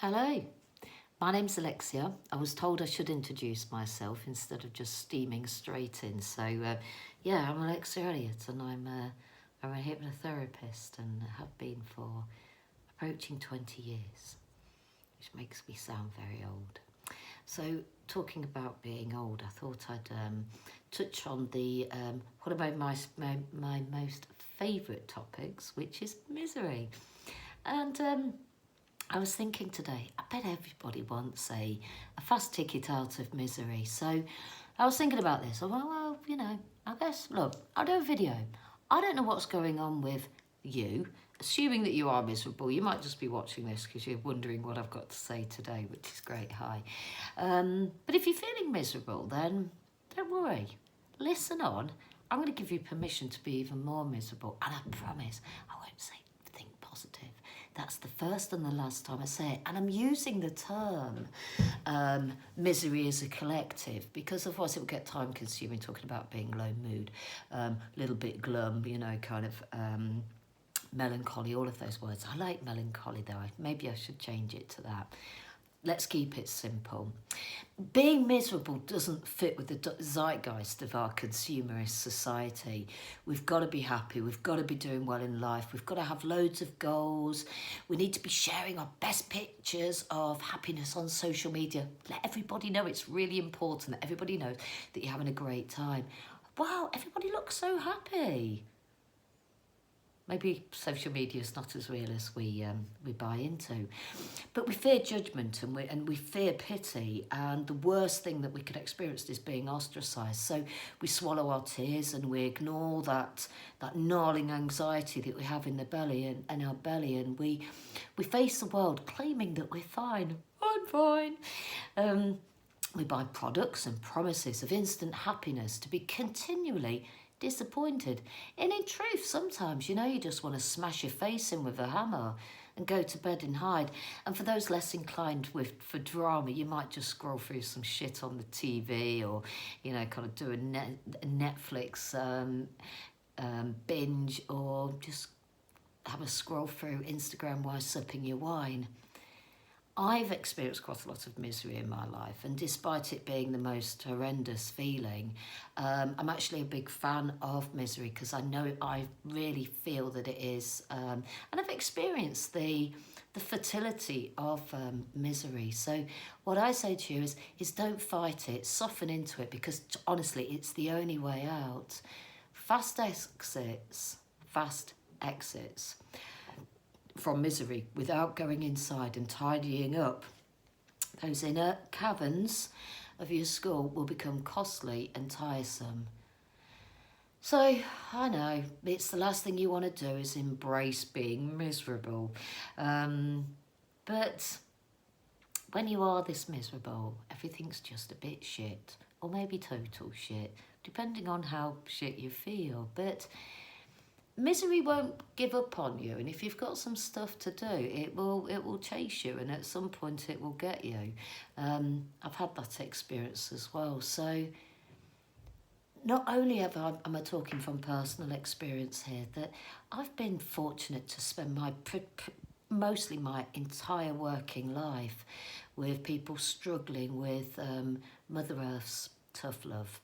Hello, my name's Alexia. I was told I should introduce myself instead of just steaming straight in. Yeah, I'm Alexia Elliott and I'm a hypnotherapist and have been for approaching 20 years, which makes me sound very old. So, talking about being old, I thought I'd touch on the one of my most favourite topics, which is misery. And I was thinking today, I bet everybody wants a fast ticket out of misery. So I was thinking about this. I went, well, I guess, look, I'll do a video. I don't know what's going on with you. Assuming that you are miserable, you might just be watching this because you're wondering what I've got to say today, which is great. Hi. But if you're feeling miserable, then don't worry. Listen on. I'm going to give you permission to be even more miserable. And I promise I won't say think positive. That's the first and the last time I say it. And I'm using the term misery as a collective because otherwise it will get time consuming talking about being low mood, little bit glum, kind of melancholy, all of those words. I like melancholy though. Maybe I should change it to that. Let's keep it simple. Being miserable doesn't fit with the zeitgeist of our consumerist society. We've got to be happy. We've got to be doing well in life. We've got to have loads of goals. We need to be sharing our best pictures of happiness on social media. Let everybody know it's really important that everybody knows that you're having a great time. Wow, everybody looks so happy. Maybe social media is not as real as we buy into. But we fear judgment and we fear pity, and the worst thing that we could experience is being ostracised. So we swallow our tears and we ignore that gnarling anxiety that we have in the belly and our belly, and we face the world claiming that we're fine. I'm fine. We buy products and promises of instant happiness to be continually disappointed. And in truth, sometimes, you just want to smash your face in with a hammer and go to bed and hide. And for those less inclined for drama, you might just scroll through some shit on the TV or, kind of do a Netflix binge, or just have a scroll through Instagram while sipping your wine. I've experienced quite a lot of misery in my life, and despite it being the most horrendous feeling, I'm actually a big fan of misery because I really feel that it is, and I've experienced the fertility of misery. So what I say to you is don't fight it, soften into it, because honestly, it's the only way out. Fast exits from misery without going inside and tidying up those inner caverns of your skull will become costly and tiresome. So I know it's the last thing you want to do is embrace being miserable, but when you are this miserable, everything's just a bit shit, or maybe total shit, depending on how shit you feel. But misery won't give up on you, and if you've got some stuff to do, it will chase you, and at some point it will get you. I've had that experience as well. So not only am I talking from personal experience here, that I've been fortunate to spend mostly my entire working life with people struggling with Mother Earth's tough love.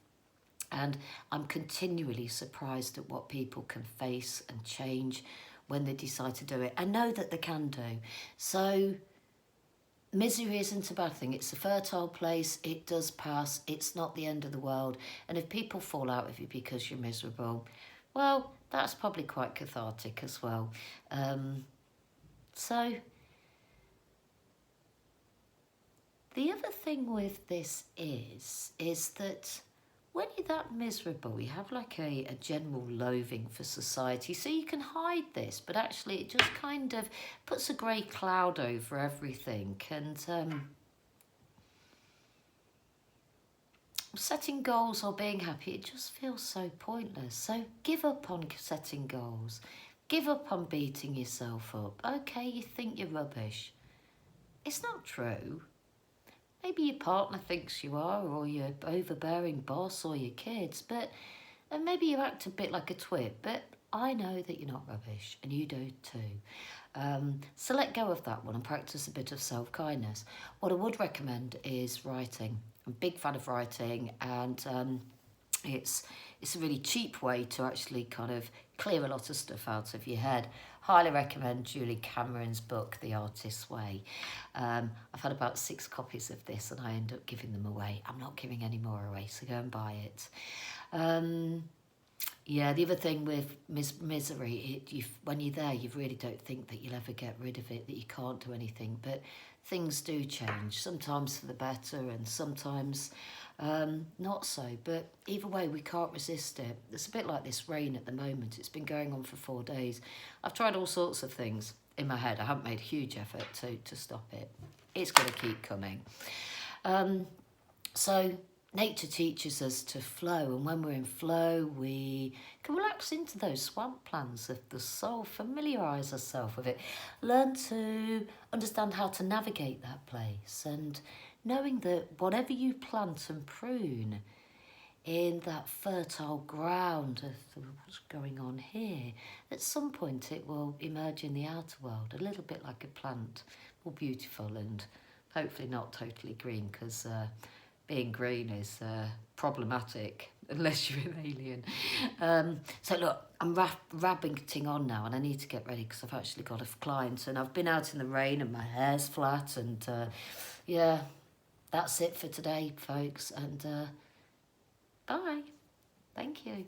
And I'm continually surprised at what people can face and change when they decide to do it. I know that they can do. So misery isn't a bad thing. It's a fertile place. It does pass. It's not the end of the world. And if people fall out with you because you're miserable, well, that's probably quite cathartic as well. So the other thing with this is that when you're that miserable, you have like a general loathing for society. So you can hide this, but actually it just kind of puts a grey cloud over everything. And setting goals or being happy, it just feels so pointless. So give up on setting goals. Give up on beating yourself up. Okay, you think you're rubbish. It's not true. Maybe your partner thinks you are, or your overbearing boss, or your kids, and maybe you act a bit like a twit, but I know that you're not rubbish, and you do too. So let go of that one and practice a bit of self-kindness. What I would recommend is writing. I'm a big fan of writing, and it's a really cheap way to actually kind of clear a lot of stuff out of your head. Highly recommend Julie Cameron's book, The Artist's Way. I've had about 6 copies of this and I end up giving them away. I'm not giving any more away, so go and buy it. Yeah, the other thing with misery, when you're there, you really don't think that you'll ever get rid of it, that you can't do anything. But things do change, sometimes for the better and sometimes not so. But either way, we can't resist it. It's a bit like this rain at the moment. It's been going on for 4 days. I've tried all sorts of things in my head. I haven't made a huge effort to stop it. It's going to keep coming. So nature teaches us to flow, and when we're in flow, we can relax into those swamp plans of the soul, familiarise ourselves with it, learn to understand how to navigate that place, and knowing that whatever you plant and prune in that fertile ground of what's going on here, at some point it will emerge in the outer world, a little bit like a plant, more beautiful and hopefully not totally green, because being green is problematic unless you're an alien. So look, I'm rabbiting on now and I need to get ready because I've actually got a client and I've been out in the rain and my hair's flat, and yeah, that's it for today, folks, and bye. Thank you.